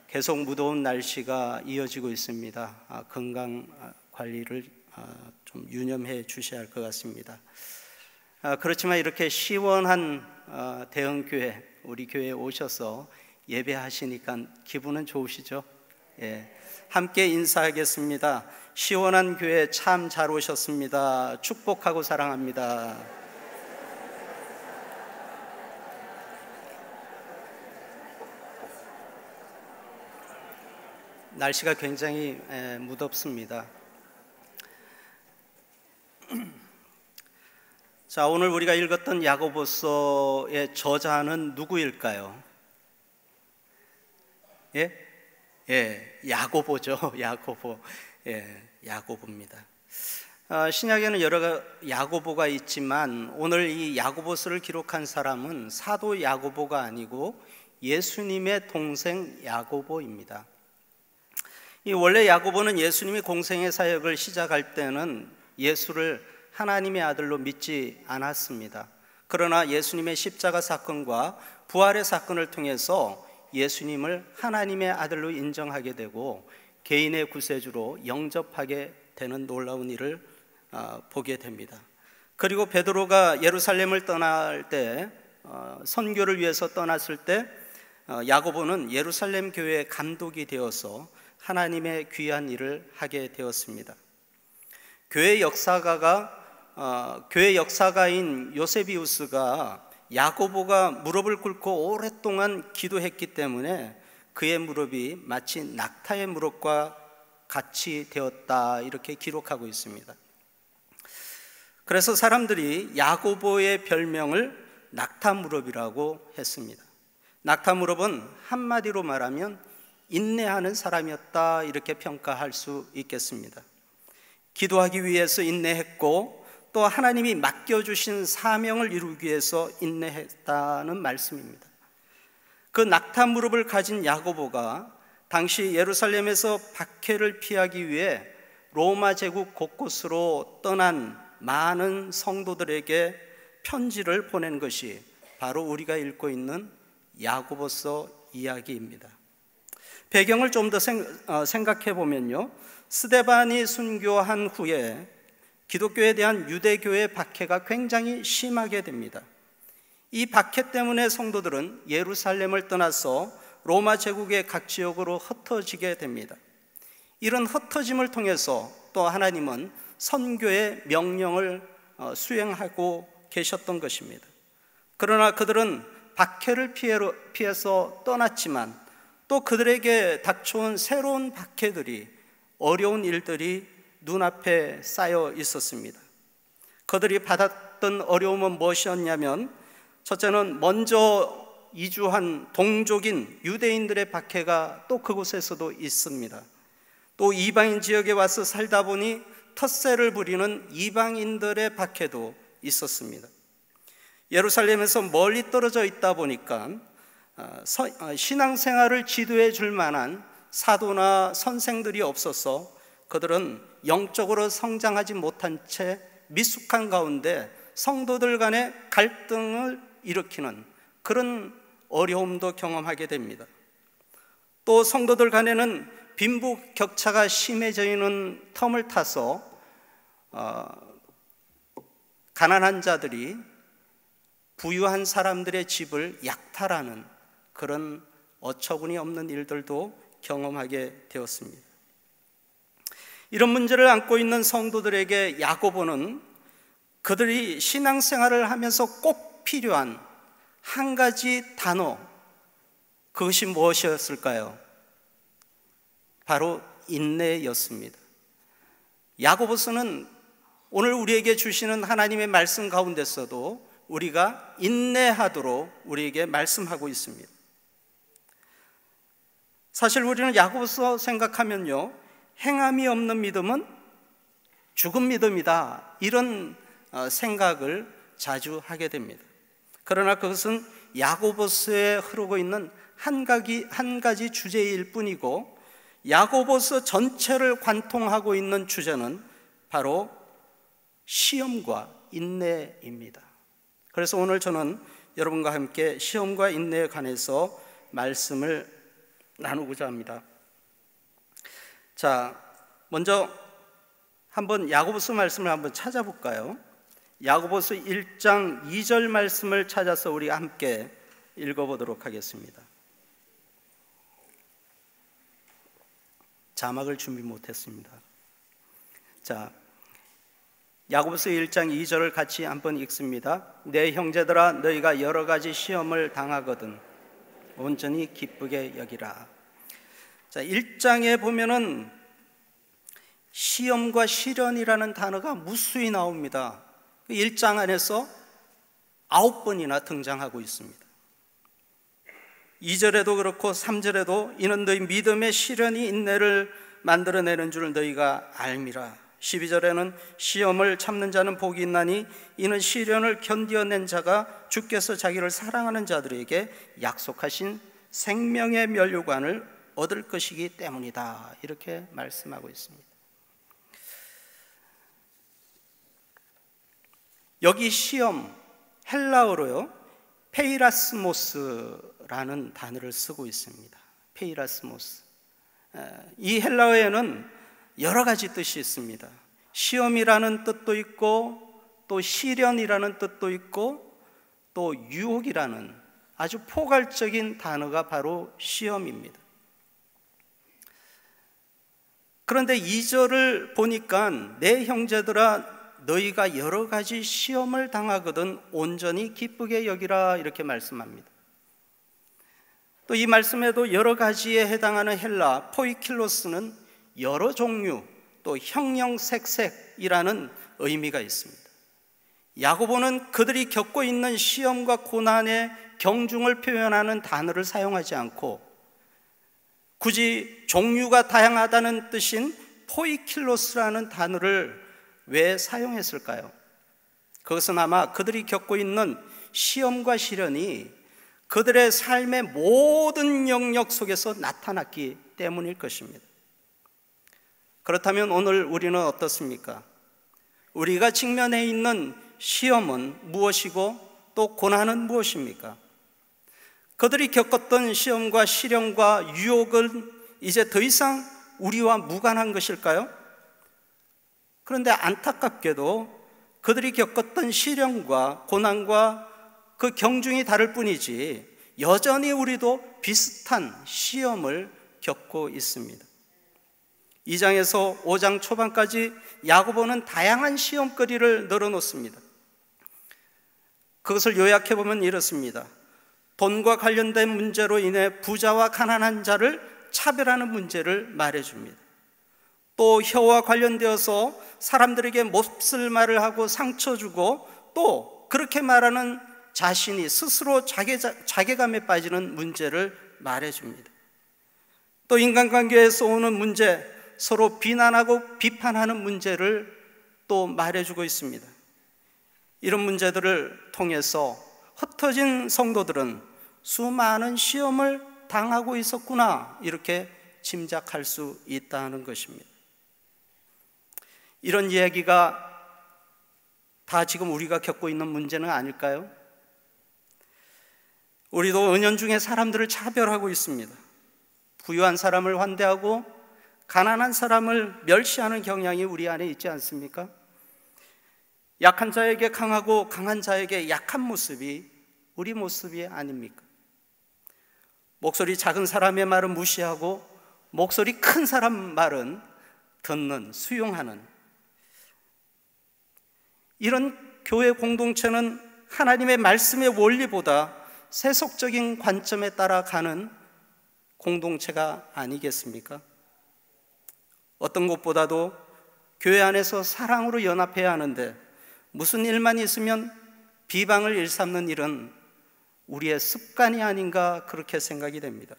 계속 무더운 날씨가 이어지고 있습니다. 건강 관리를 좀 유념해 주셔야 할 것 같습니다. 그렇지만 이렇게 시원한 대형교회, 우리 교회에 오셔서 예배하시니까 기분은 좋으시죠? 예. 함께 인사하겠습니다. 시원한 교회 참 잘 오셨습니다. 축복하고 사랑합니다. 날씨가 굉장히 무덥습니다. 자, 오늘 우리가 읽었던 야고보서의 저자는 누구일까요? 야고보죠. 야고보. 야고보입니다. 신약에는 여러 야고보가 있지만 오늘 이 야고보서를 기록한 사람은 사도 야고보가 아니고 예수님의 동생 야고보입니다. 이 원래 야고보는 예수님이 공생의 사역을 시작할 때는 예수를 하나님의 아들로 믿지 않았습니다. 그러나 예수님의 십자가 사건과 부활의 사건을 통해서 예수님을 하나님의 아들로 인정하게 되고 개인의 구세주로 영접하게 되는 놀라운 일을 보게 됩니다. 그리고 베드로가 예루살렘을 떠날 때 선교를 위해서 떠났을 때 야고보는 예루살렘 교회의 감독이 되어서 하나님의 귀한 일을 하게 되었습니다. 교회 역사가인 요세비우스가 야고보가 무릎을 꿇고 오랫동안 기도했기 때문에 그의 무릎이 마치 낙타의 무릎과 같이 되었다, 이렇게 기록하고 있습니다. 그래서 사람들이 야고보의 별명을 낙타 무릎이라고 했습니다. 낙타 무릎은 한마디로 말하면 인내하는 사람이었다, 이렇게 평가할 수 있겠습니다. 기도하기 위해서 인내했고 또 하나님이 맡겨주신 사명을 이루기 위해서 인내했다는 말씀입니다. 그 낙타 무릎을 가진 야고보가 당시 예루살렘에서 박해를 피하기 위해 로마 제국 곳곳으로 떠난 많은 성도들에게 편지를 보낸 것이 바로 우리가 읽고 있는 야고보서 이야기입니다. 배경을 좀 더 생각해 보면요, 스데반이 순교한 후에 기독교에 대한 유대교의 박해가 굉장히 심하게 됩니다. 이 박해 때문에 성도들은 예루살렘을 떠나서 로마 제국의 각 지역으로 흩어지게 됩니다. 이런 흩어짐을 통해서 또 하나님은 선교의 명령을 수행하고 계셨던 것입니다. 그러나 그들은 박해를 피해서 떠났지만 또 그들에게 닥쳐온 새로운 박해들이, 어려운 일들이 눈앞에 쌓여 있었습니다. 그들이 받았던 어려움은 무엇이었냐면, 첫째는 먼저 이주한 동족인 유대인들의 박해가 또 그곳에서도 있습니다. 또 이방인 지역에 와서 살다 보니 텃세를 부리는 이방인들의 박해도 있었습니다. 예루살렘에서 멀리 떨어져 있다 보니까 신앙생활을 지도해 줄 만한 사도나 선생들이 없어서 그들은 영적으로 성장하지 못한 채 미숙한 가운데 성도들 간의 갈등을 일으키는 그런 어려움도 경험하게 됩니다. 또 성도들 간에는 빈부격차가 심해져 있는 텀을 타서 가난한 자들이 부유한 사람들의 집을 약탈하는 그런 어처구니 없는 일들도 경험하게 되었습니다. 이런 문제를 안고 있는 성도들에게 야고보는 그들이 신앙생활을 하면서 꼭 필요한 한 가지 단어, 그것이 무엇이었을까요? 바로 인내였습니다. 야고보서는 오늘 우리에게 주시는 하나님의 말씀 가운데서도 우리가 인내하도록 우리에게 말씀하고 있습니다. 사실 우리는 야고보서 생각하면요, 행함이 없는 믿음은 죽은 믿음이다, 이런 생각을 자주 하게 됩니다. 그러나 그것은 야고보서에 흐르고 있는 한 가지 주제일 뿐이고, 야고보서 전체를 관통하고 있는 주제는 바로 시험과 인내입니다. 그래서 오늘 저는 여러분과 함께 시험과 인내에 관해서 말씀을 나누고자 합니다. 자, 먼저 한번 야고보서 말씀을 한번 찾아볼까요? 야고보서 1장 2절 말씀을 찾아서 우리 함께 읽어보도록 하겠습니다. 자막을 준비 못했습니다. 자, 야고보서 1장 2절을 같이 한번 읽습니다. 내 형제들아, 너희가 여러 가지 시험을 당하거든 온전히 기쁘게 여기라. 자, 1장에 보면은 시험과 시련이라는 단어가 무수히 나옵니다. 1장 안에서 9번이나 등장하고 있습니다. 2절에도 그렇고 3절에도 이는 너희 믿음의 시련이 인내를 만들어내는 줄 너희가 알미라. 12절에는 시험을 참는 자는 복이 있나니 이는 시련을 견디어낸 자가 주께서 자기를 사랑하는 자들에게 약속하신 생명의 면류관을 얻을 것이기 때문이다. 이렇게 말씀하고 있습니다. 여기 시험, 헬라어로요 페이라스모스라는 단어를 쓰고 있습니다. 페이라스모스. 이 헬라어에는 여러 가지 뜻이 있습니다. 시험이라는 뜻도 있고, 또 시련이라는 뜻도 있고, 또 유혹이라는 아주 포괄적인 단어가 바로 시험입니다. 그런데 2절을 보니까 내 형제들아, 너희가 여러 가지 시험을 당하거든 온전히 기쁘게 여기라, 이렇게 말씀합니다. 또 이 말씀에도 여러 가지에 해당하는 헬라 포이킬로스는 여러 종류, 또 형형색색이라는 의미가 있습니다. 야고보는 그들이 겪고 있는 시험과 고난의 경중을 표현하는 단어를 사용하지 않고 굳이 종류가 다양하다는 뜻인 포이킬로스라는 단어를 왜 사용했을까요? 그것은 아마 그들이 겪고 있는 시험과 시련이 그들의 삶의 모든 영역 속에서 나타났기 때문일 것입니다. 그렇다면 오늘 우리는 어떻습니까? 우리가 직면해 있는 시험은 무엇이고 또 고난은 무엇입니까? 그들이 겪었던 시험과 시련과 유혹은 이제 더 이상 우리와 무관한 것일까요? 그런데 안타깝게도 그들이 겪었던 시련과 고난과 그 경중이 다를 뿐이지 여전히 우리도 비슷한 시험을 겪고 있습니다. 2장에서 5장 초반까지 야고보는 다양한 시험거리를 늘어놓습니다. 그것을 요약해보면 이렇습니다. 돈과 관련된 문제로 인해 부자와 가난한 자를 차별하는 문제를 말해줍니다. 또 혀와 관련되어서 사람들에게 몹쓸 말을 하고 상처 주고 또 그렇게 말하는 자신이 스스로 자괴감에 빠지는 문제를 말해줍니다. 또 인간관계에서 오는 문제, 서로 비난하고 비판하는 문제를 또 말해주고 있습니다. 이런 문제들을 통해서 흩어진 성도들은 수많은 시험을 당하고 있었구나, 이렇게 짐작할 수 있다는 것입니다. 이런 이야기가 다 지금 우리가 겪고 있는 문제는 아닐까요? 우리도 은연중에 사람들을 차별하고 있습니다. 부유한 사람을 환대하고 가난한 사람을 멸시하는 경향이 우리 안에 있지 않습니까? 약한 자에게 강하고 강한 자에게 약한 모습이 우리 모습이 아닙니까? 목소리 작은 사람의 말은 무시하고 목소리 큰 사람 말은 듣는, 수용하는 이런 교회 공동체는 하나님의 말씀의 원리보다 세속적인 관점에 따라가는 공동체가 아니겠습니까? 어떤 것보다도 교회 안에서 사랑으로 연합해야 하는데 무슨 일만 있으면 비방을 일삼는 일은 우리의 습관이 아닌가, 그렇게 생각이 됩니다.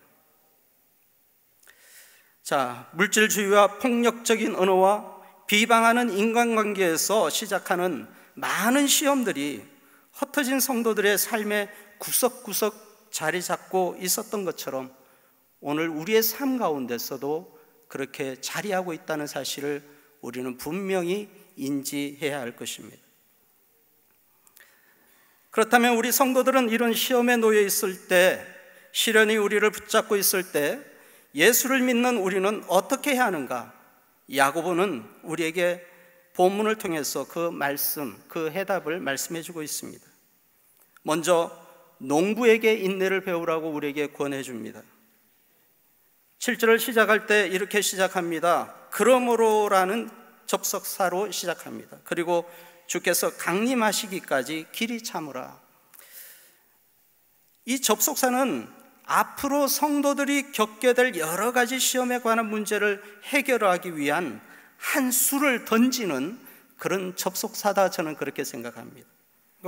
자, 물질주의와 폭력적인 언어와 비방하는 인간관계에서 시작하는 많은 시험들이 흩어진 성도들의 삶에 구석구석 자리 잡고 있었던 것처럼 오늘 우리의 삶 가운데서도 그렇게 자리하고 있다는 사실을 우리는 분명히 인지해야 할 것입니다. 그렇다면 우리 성도들은 이런 시험에 놓여 있을 때, 시련이 우리를 붙잡고 있을 때 예수를 믿는 우리는 어떻게 해야 하는가? 야고보는 우리에게 본문을 통해서 그 말씀, 그 해답을 말씀해 주고 있습니다. 먼저 농부에게 인내를 배우라고 우리에게 권해 줍니다. 7절을 시작할 때 이렇게 시작합니다. 그러므로라는 접속사로 시작합니다. 그리고 주께서 강림하시기까지 길이 참으라. 이 접속사는 앞으로 성도들이 겪게 될 여러 가지 시험에 관한 문제를 해결하기 위한 한 수를 던지는 그런 접속사다, 저는 그렇게 생각합니다.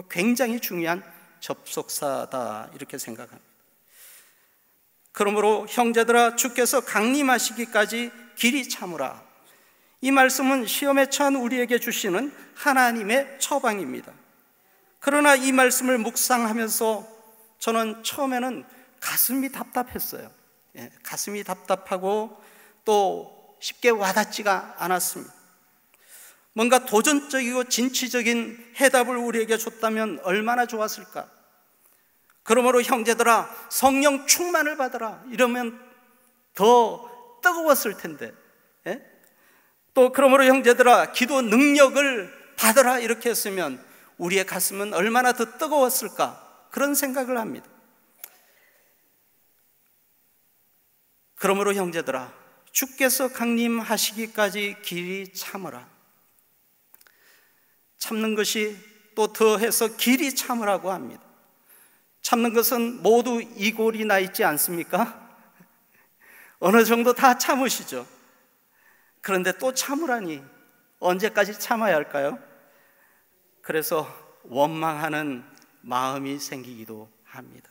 굉장히 중요한 접속사다, 이렇게 생각합니다. 그러므로 형제들아, 주께서 강림하시기까지 길이 참으라. 이 말씀은 시험에 처한 우리에게 주시는 하나님의 처방입니다. 그러나 이 말씀을 묵상하면서 저는 처음에는 가슴이 답답했어요. 가슴이 답답하고 또 쉽게 와닿지가 않았습니다. 뭔가 도전적이고 진취적인 해답을 우리에게 줬다면 얼마나 좋았을까. 그러므로 형제들아, 성령 충만을 받으라, 이러면 더 뜨거웠을 텐데, 또 그러므로 형제들아, 기도 능력을 받으라, 이렇게 했으면 우리의 가슴은 얼마나 더 뜨거웠을까, 그런 생각을 합니다. 그러므로 형제들아, 주께서 강림하시기까지 길이 참으라. 참는 것이 또 더해서 길이 참으라고 합니다. 참는 것은 모두 이골이 나 있지 않습니까? 어느 정도 다 참으시죠. 그런데 또 참으라니 언제까지 참아야 할까요? 그래서 원망하는 마음이 생기기도 합니다.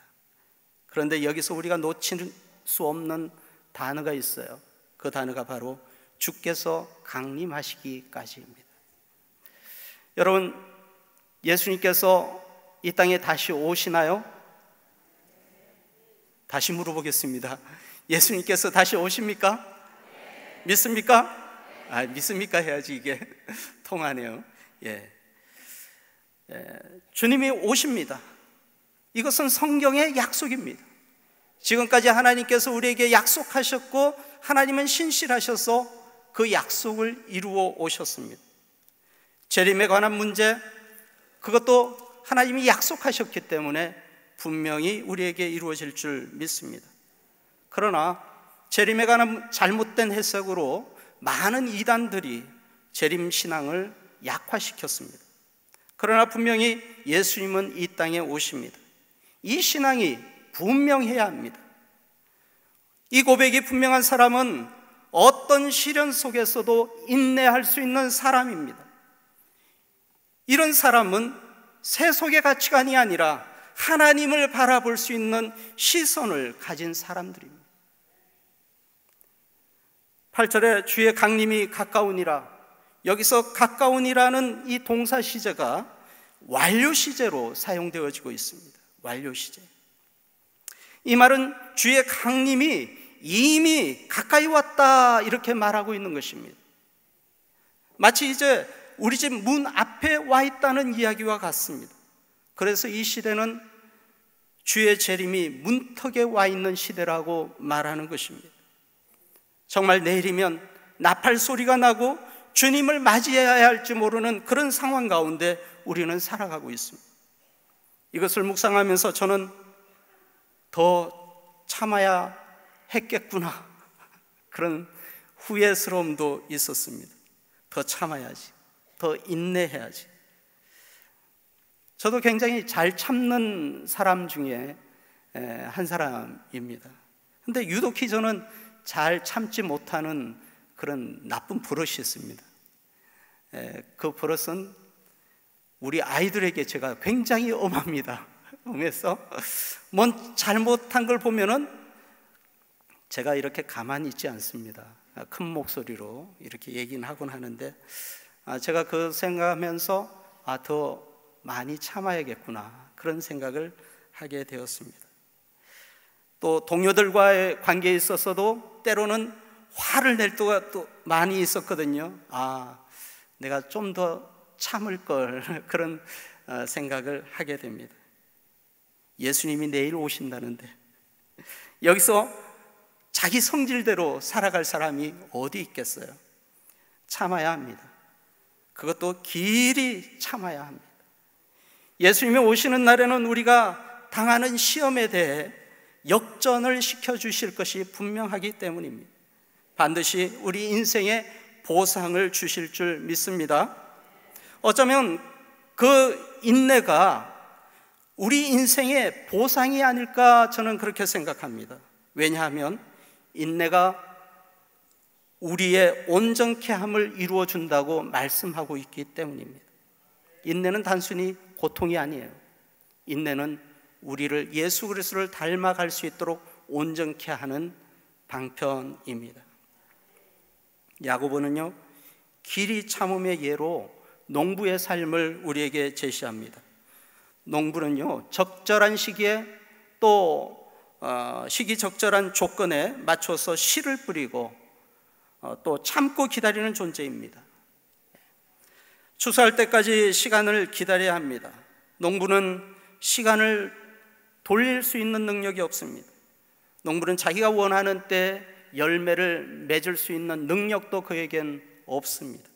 그런데 여기서 우리가 놓칠 수 없는 단어가 있어요. 그 단어가 바로 주께서 강림하시기까지입니다. 여러분, 예수님께서 이 땅에 다시 오시나요? 다시 물어보겠습니다. 예수님께서 다시 오십니까? 믿습니까? 믿습니까 해야지 이게 통하네요. 주님이 오십니다. 이것은 성경의 약속입니다. 지금까지 하나님께서 우리에게 약속하셨고 하나님은 신실하셔서 그 약속을 이루어 오셨습니다. 재림에 관한 문제, 그것도 하나님이 약속하셨기 때문에 분명히 우리에게 이루어질 줄 믿습니다. 그러나 재림에 관한 잘못된 해석으로 많은 이단들이 재림 신앙을 약화시켰습니다. 그러나 분명히 예수님은 이 땅에 오십니다. 이 신앙이 분명해야 합니다. 이 고백이 분명한 사람은 어떤 시련 속에서도 인내할 수 있는 사람입니다. 이런 사람은 세속의 가치관이 아니라 하나님을 바라볼 수 있는 시선을 가진 사람들입니다. 8절에 주의 강림이 가까우니라, 여기서 가까우니라는 이 동사 시제가 완료 시제로 사용되어지고 있습니다. 완료 시제. 이 말은 주의 강림이 이미 가까이 왔다, 이렇게 말하고 있는 것입니다. 마치 이제 우리 집 문 앞에 와 있다는 이야기와 같습니다. 그래서 이 시대는 주의 재림이 문턱에 와 있는 시대라고 말하는 것입니다. 정말 내일이면 나팔 소리가 나고 주님을 맞이해야 할지 모르는 그런 상황 가운데 우리는 살아가고 있습니다. 이것을 묵상하면서 저는 더 참아야 했겠구나, 그런 후회스러움도 있었습니다. 더 참아야지, 더 인내해야지. 저도 굉장히 잘 참는 사람 중에 한 사람입니다. 근데 유독히 저는 잘 참지 못하는 그런 나쁜 버릇이 있습니다. 그 버릇은 우리 아이들에게 제가 굉장히 엄합니다. 엄해서 뭔 잘못한 걸 보면은 제가 이렇게 가만히 있지 않습니다. 큰 목소리로 이렇게 얘기는 하곤 하는데, 제가 그 생각하면서 더 많이 참아야겠구나, 그런 생각을 하게 되었습니다. 또 동료들과의 관계에 있어서도 때로는 화를 낼 때가 또 많이 있었거든요. 내가 좀 더 참을 걸, 그런 생각을 하게 됩니다. 예수님이 내일 오신다는데, 여기서 자기 성질대로 살아갈 사람이 어디 있겠어요? 참아야 합니다. 그것도 길이 참아야 합니다. 예수님이 오시는 날에는 우리가 당하는 시험에 대해 역전을 시켜주실 것이 분명하기 때문입니다. 반드시 우리 인생에 보상을 주실 줄 믿습니다. 어쩌면 그 인내가 우리 인생의 보상이 아닐까 저는 그렇게 생각합니다. 왜냐하면 인내가 우리의 온전케 함을 이루어 준다고 말씀하고 있기 때문입니다. 인내는 단순히 고통이 아니에요. 인내는 우리를 예수 그리스도를 닮아갈 수 있도록 온전케 하는 방편입니다. 야고보는요, 길이 참음의 예로 농부의 삶을 우리에게 제시합니다. 농부는요, 적절한 시기에 또 시기적절한 조건에 맞춰서 씨를 뿌리고 또 참고 기다리는 존재입니다. 추수할 때까지 시간을 기다려야 합니다. 농부는 시간을 돌릴 수 있는 능력이 없습니다. 농부는 자기가 원하는 때 열매를 맺을 수 있는 능력도 그에겐 없습니다.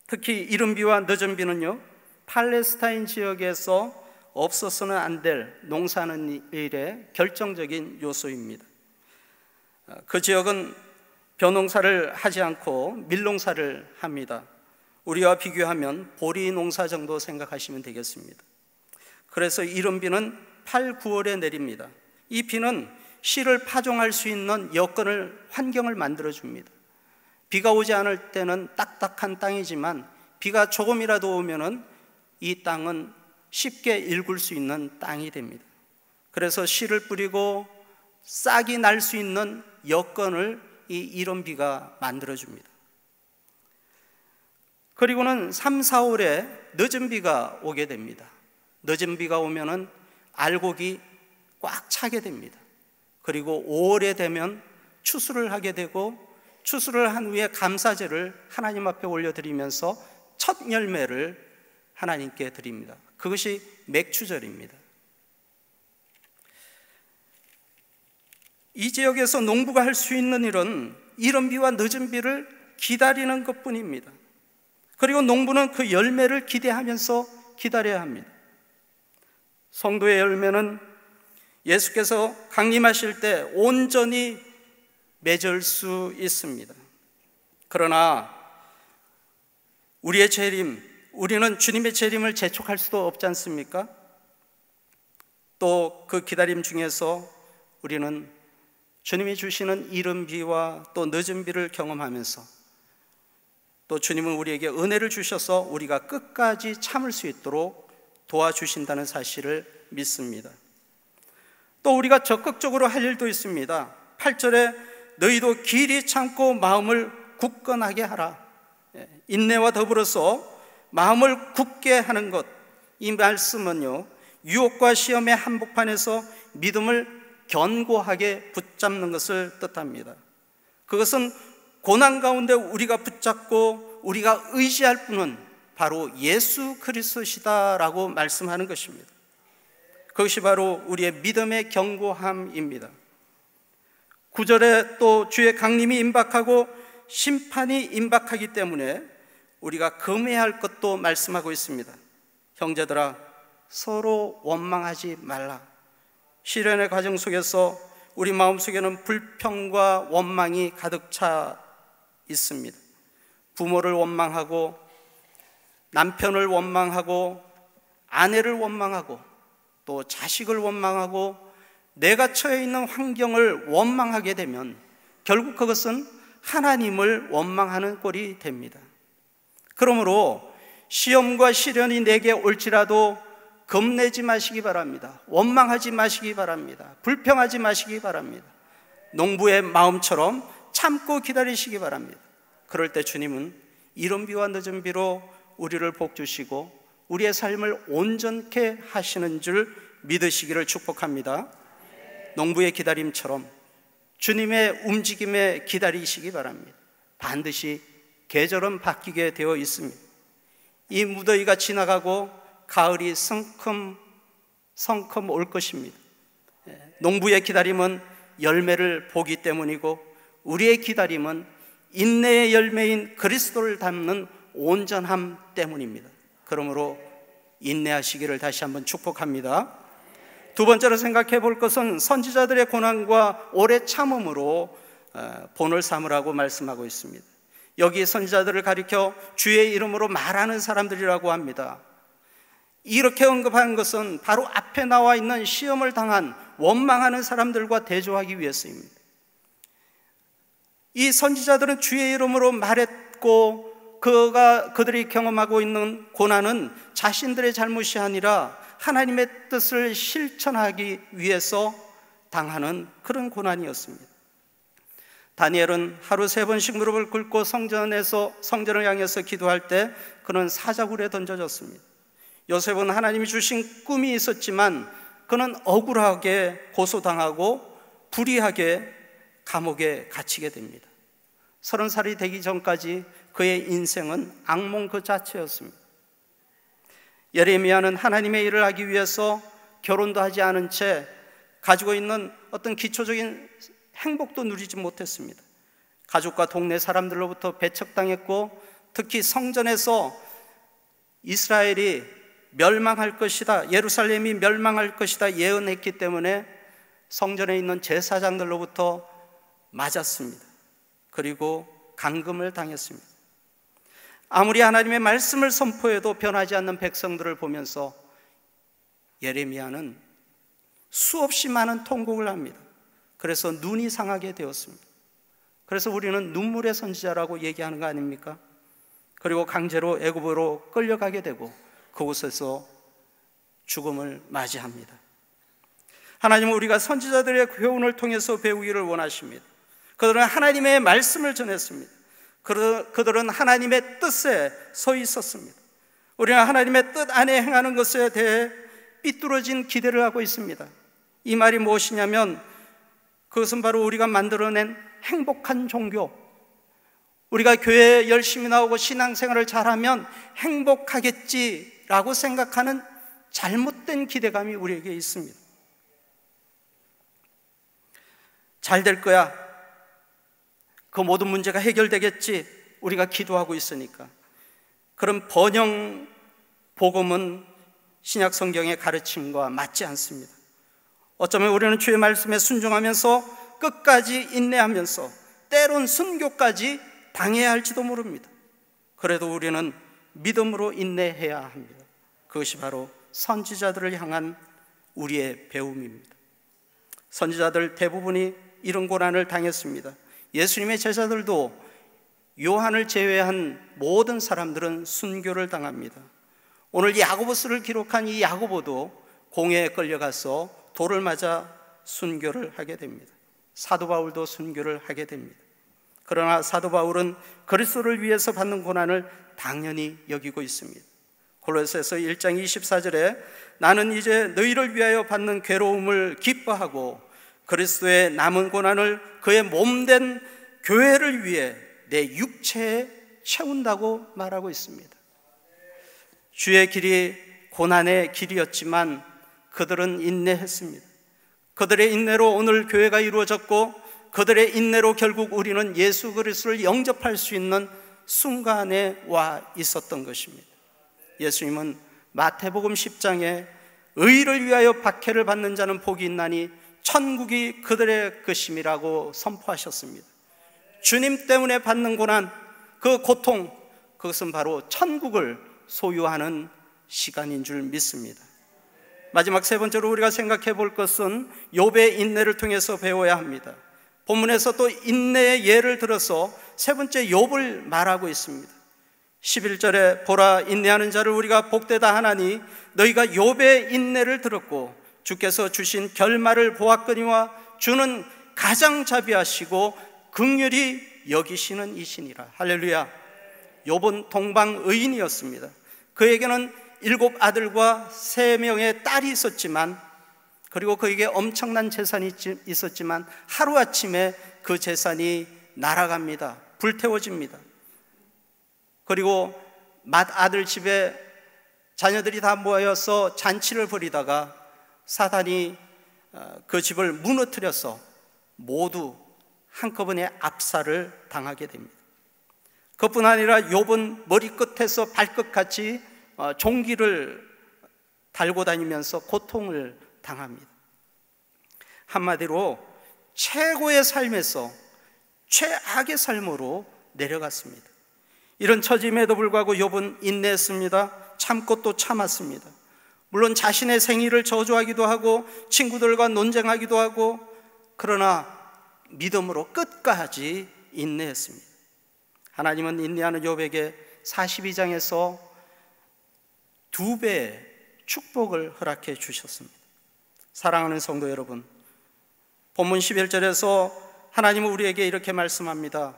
특히 이른 비와 늦은 비는요, 팔레스타인 지역에서 없어서는 안 될 농사하는 일의 결정적인 요소입니다. 그 지역은 벼농사를 하지 않고 밀농사를 합니다. 우리와 비교하면 보리 농사 정도 생각하시면 되겠습니다. 그래서 이른 비는 8, 9월에 내립니다. 이 비는 씨를 파종할 수 있는 여건을, 환경을 만들어줍니다. 비가 오지 않을 때는 딱딱한 땅이지만 비가 조금이라도 오면은 이 땅은 쉽게 일굴 수 있는 땅이 됩니다. 그래서 씨를 뿌리고 싹이 날 수 있는 여건을 이 이른 비가 만들어줍니다. 그리고는 3, 4월에 늦은 비가 오게 됩니다. 늦은 비가 오면은 알곡이 꽉 차게 됩니다. 그리고 5월에 되면 추수를 하게 되고, 추수를 한 후에 감사제를 하나님 앞에 올려드리면서 첫 열매를 하나님께 드립니다. 그것이 맥추절입니다. 이 지역에서 농부가 할 수 있는 일은 이른 비와 늦은 비를 기다리는 것뿐입니다. 그리고 농부는 그 열매를 기대하면서 기다려야 합니다. 성도의 열매는 예수께서 강림하실 때 온전히 맺을 수 있습니다. 그러나 우리의 재림, 우리는 주님의 재림을 재촉할 수도 없지 않습니까? 또 그 기다림 중에서 우리는 주님이 주시는 이른 비와 또 늦은 비를 경험하면서 또 주님은 우리에게 은혜를 주셔서 우리가 끝까지 참을 수 있도록 도와주신다는 사실을 믿습니다. 또 우리가 적극적으로 할 일도 있습니다. 8절에 너희도 길이 참고 마음을 굳건하게 하라. 인내와 더불어서 마음을 굳게 하는 것, 이 말씀은요, 유혹과 시험의 한복판에서 믿음을 견고하게 붙잡는 것을 뜻합니다. 그것은 고난 가운데 우리가 붙잡고 우리가 의지할 분은 바로 예수 그리스도시다라고 말씀하는 것입니다. 그것이 바로 우리의 믿음의 견고함입니다. 9절에 또 주의 강림이 임박하고 심판이 임박하기 때문에 우리가 금해야 할 것도 말씀하고 있습니다. 형제들아, 서로 원망하지 말라. 시련의 과정 속에서 우리 마음속에는 불평과 원망이 가득 차 있습니다. 부모를 원망하고 남편을 원망하고 아내를 원망하고 또 자식을 원망하고 내가 처해 있는 환경을 원망하게 되면 결국 그것은 하나님을 원망하는 꼴이 됩니다. 그러므로 시험과 시련이 내게 올지라도 겁내지 마시기 바랍니다. 원망하지 마시기 바랍니다. 불평하지 마시기 바랍니다. 농부의 마음처럼 참고 기다리시기 바랍니다. 그럴 때 주님은 이른 비와 늦은 비로 우리를 복주시고 우리의 삶을 온전케 하시는 줄 믿으시기를 축복합니다. 농부의 기다림처럼 주님의 움직임에 기다리시기 바랍니다. 반드시 계절은 바뀌게 되어 있습니다. 이 무더위가 지나가고 가을이 성큼 성큼 올 것입니다. 농부의 기다림은 열매를 보기 때문이고 우리의 기다림은 인내의 열매인 그리스도를 담는 온전함 때문입니다. 그러므로 인내하시기를 다시 한번 축복합니다. 두 번째로 생각해 볼 것은 선지자들의 고난과 오래 참음으로 본을 삼으라고 말씀하고 있습니다. 여기 선지자들을 가리켜 주의 이름으로 말하는 사람들이라고 합니다. 이렇게 언급한 것은 바로 앞에 나와 있는 시험을 당한 원망하는 사람들과 대조하기 위해서입니다. 이 선지자들은 주의 이름으로 말했고 그들이 경험하고 있는 고난은 자신들의 잘못이 아니라 하나님의 뜻을 실천하기 위해서 당하는 그런 고난이었습니다. 다니엘은 하루 3번씩 무릎을 꿇고 성전을 향해서 기도할 때 그는 사자굴에 던져졌습니다. 요셉은 하나님이 주신 꿈이 있었지만 그는 억울하게 고소당하고 불의하게 감옥에 갇히게 됩니다. 30살이 되기 전까지 그의 인생은 악몽 그 자체였습니다. 예레미야는 하나님의 일을 하기 위해서 결혼도 하지 않은 채 가지고 있는 어떤 기초적인 행복도 누리지 못했습니다. 가족과 동네 사람들로부터 배척당했고 특히 성전에서 이스라엘이 멸망할 것이다, 예루살렘이 멸망할 것이다 예언했기 때문에 성전에 있는 제사장들로부터 맞았습니다. 그리고 감금을 당했습니다. 아무리 하나님의 말씀을 선포해도 변하지 않는 백성들을 보면서 예레미야는 수없이 많은 통곡을 합니다. 그래서 눈이 상하게 되었습니다. 그래서 우리는 눈물의 선지자라고 얘기하는 거 아닙니까? 그리고 강제로 애굽으로 끌려가게 되고 그곳에서 죽음을 맞이합니다. 하나님은 우리가 선지자들의 교훈을 통해서 배우기를 원하십니다. 그들은 하나님의 말씀을 전했습니다. 그들은 하나님의 뜻에 서 있었습니다. 우리는 하나님의 뜻 안에 행하는 것에 대해 삐뚤어진 기대를 하고 있습니다. 이 말이 무엇이냐면 그것은 바로 우리가 만들어낸 행복한 종교, 우리가 교회에 열심히 나오고 신앙생활을 잘하면 행복하겠지라고 생각하는 잘못된 기대감이 우리에게 있습니다. 잘 될 거야, 그 모든 문제가 해결되겠지, 우리가 기도하고 있으니까. 그런 번영 복음은 신약 성경의 가르침과 맞지 않습니다. 어쩌면 우리는 주의 말씀에 순종하면서 끝까지 인내하면서 때론 순교까지 당해야 할지도 모릅니다. 그래도 우리는 믿음으로 인내해야 합니다. 그것이 바로 선지자들을 향한 우리의 배움입니다. 선지자들 대부분이 이런 고난을 당했습니다. 예수님의 제자들도 요한을 제외한 모든 사람들은 순교를 당합니다. 오늘 야고보서를 기록한 이 야고보도 공회에 끌려가서 돌을 맞아 순교를 하게 됩니다. 사도 바울도 순교를 하게 됩니다. 그러나 사도 바울은 그리스도를 위해서 받는 고난을 당연히 여기고 있습니다. 골로새서 1장 24절에 나는 이제 너희를 위하여 받는 괴로움을 기뻐하고 그리스도의 남은 고난을 그의 몸된 교회를 위해 내 육체에 채운다고 말하고 있습니다. 주의 길이 고난의 길이었지만 그들은 인내했습니다. 그들의 인내로 오늘 교회가 이루어졌고 그들의 인내로 결국 우리는 예수 그리스도를 영접할 수 있는 순간에 와 있었던 것입니다. 예수님은 마태복음 10장에 의를 위하여 박해를 받는 자는 복이 있나니 천국이 그들의 것임이라고 선포하셨습니다. 주님 때문에 받는 고난, 그 고통, 그것은 바로 천국을 소유하는 시간인 줄 믿습니다. 마지막 세 번째로 우리가 생각해 볼 것은 욥의 인내를 통해서 배워야 합니다. 본문에서 또 인내의 예를 들어서 세 번째 욥을 말하고 있습니다. 11절에 보라 인내하는 자를 우리가 복되다 하나니 너희가 욥의 인내를 들었고 주께서 주신 결말을 보았거니와 주는 가장 자비하시고 긍휼히 여기시는 이시니라. 할렐루야. 욥은 동방 의인이었습니다. 그에게는 7 아들과 3명의 딸이 있었지만 그리고 그에게 엄청난 재산이 있었지만 하루아침에 그 재산이 날아갑니다. 불태워집니다. 그리고 맏아들 집에 자녀들이 다 모여서 잔치를 벌이다가 사단이 그 집을 무너뜨려서 모두 한꺼번에 압살을 당하게 됩니다. 그뿐 아니라 욥은 머리끝에서 발끝까지 종기를 달고 다니면서 고통을 당합니다. 한마디로 최고의 삶에서 최악의 삶으로 내려갔습니다. 이런 처짐에도 불구하고 욥은 인내했습니다. 참고 또 참았습니다. 물론 자신의 생일을 저주하기도 하고 친구들과 논쟁하기도 하고, 그러나 믿음으로 끝까지 인내했습니다. 하나님은 인내하는 욥에게 42장에서 2배의 축복을 허락해 주셨습니다. 사랑하는 성도 여러분, 본문 11절에서 하나님은 우리에게 이렇게 말씀합니다.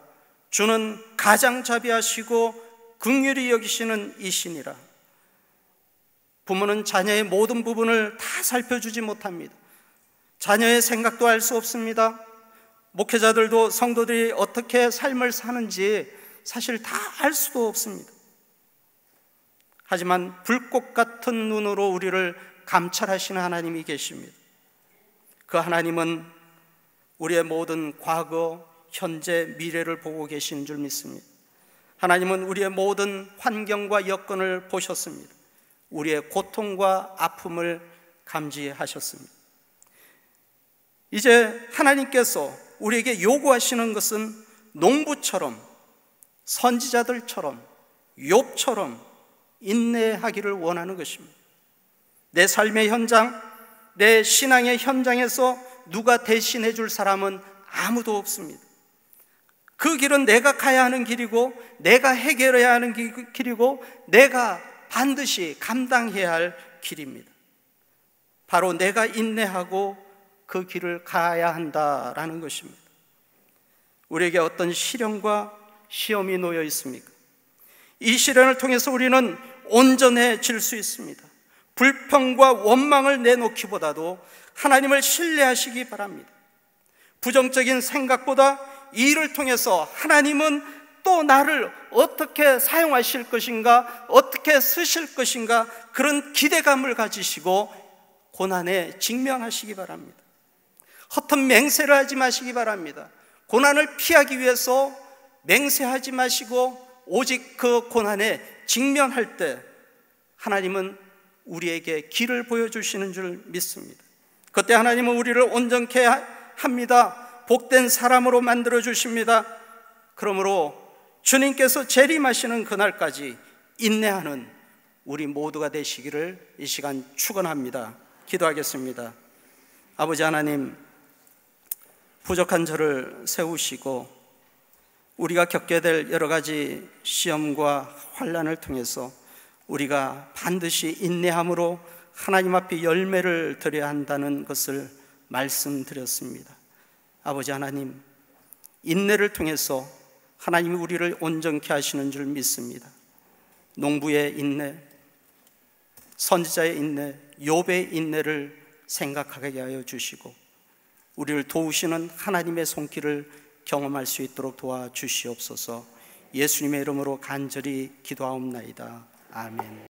주는 가장자비하시고 긍휼히 여기시는 이시니라. 부모는 자녀의 모든 부분을 다 살펴주지 못합니다. 자녀의 생각도 알 수 없습니다. 목회자들도 성도들이 어떻게 삶을 사는지 사실 다 알 수도 없습니다. 하지만 불꽃 같은 눈으로 우리를 감찰하시는 하나님이 계십니다. 그 하나님은 우리의 모든 과거, 현재, 미래를 보고 계신 줄 믿습니다. 하나님은 우리의 모든 환경과 여건을 보셨습니다. 우리의 고통과 아픔을 감지하셨습니다. 이제 하나님께서 우리에게 요구하시는 것은 농부처럼, 선지자들처럼, 욥처럼 인내하기를 원하는 것입니다. 내 삶의 현장, 내 신앙의 현장에서 누가 대신해 줄 사람은 아무도 없습니다. 그 길은 내가 가야 하는 길이고, 내가 해결해야 하는 길이고, 내가 반드시 감당해야 할 길입니다. 바로 내가 인내하고 그 길을 가야 한다라는 것입니다. 우리에게 어떤 시련과 시험이 놓여 있습니까? 이 시련을 통해서 우리는 온전해질 수 있습니다. 불평과 원망을 내놓기보다도 하나님을 신뢰하시기 바랍니다. 부정적인 생각보다 이 일을 통해서 하나님은 또 나를 어떻게 사용하실 것인가, 어떻게 쓰실 것인가, 그런 기대감을 가지시고 고난에 직면하시기 바랍니다. 허튼 맹세를 하지 마시기 바랍니다. 고난을 피하기 위해서 맹세하지 마시고 오직 그 고난에 직면할 때 하나님은 우리에게 길을 보여주시는 줄 믿습니다. 그때 하나님은 우리를 온전케 합니다. 복된 사람으로 만들어 주십니다. 그러므로 주님께서 재림하시는 그날까지 인내하는 우리 모두가 되시기를 이 시간 축원합니다. 기도하겠습니다. 아버지 하나님, 부족한 저를 세우시고 우리가 겪게 될 여러 가지 시험과 환난을 통해서 우리가 반드시 인내함으로 하나님 앞에 열매를 드려야 한다는 것을 말씀드렸습니다. 아버지 하나님, 인내를 통해서 하나님이 우리를 온전케 하시는 줄 믿습니다. 농부의 인내, 선지자의 인내, 욥의 인내를 생각하게 하여 주시고 우리를 도우시는 하나님의 손길을 경험할 수 있도록 도와주시옵소서. 예수님의 이름으로 간절히 기도하옵나이다. 아멘.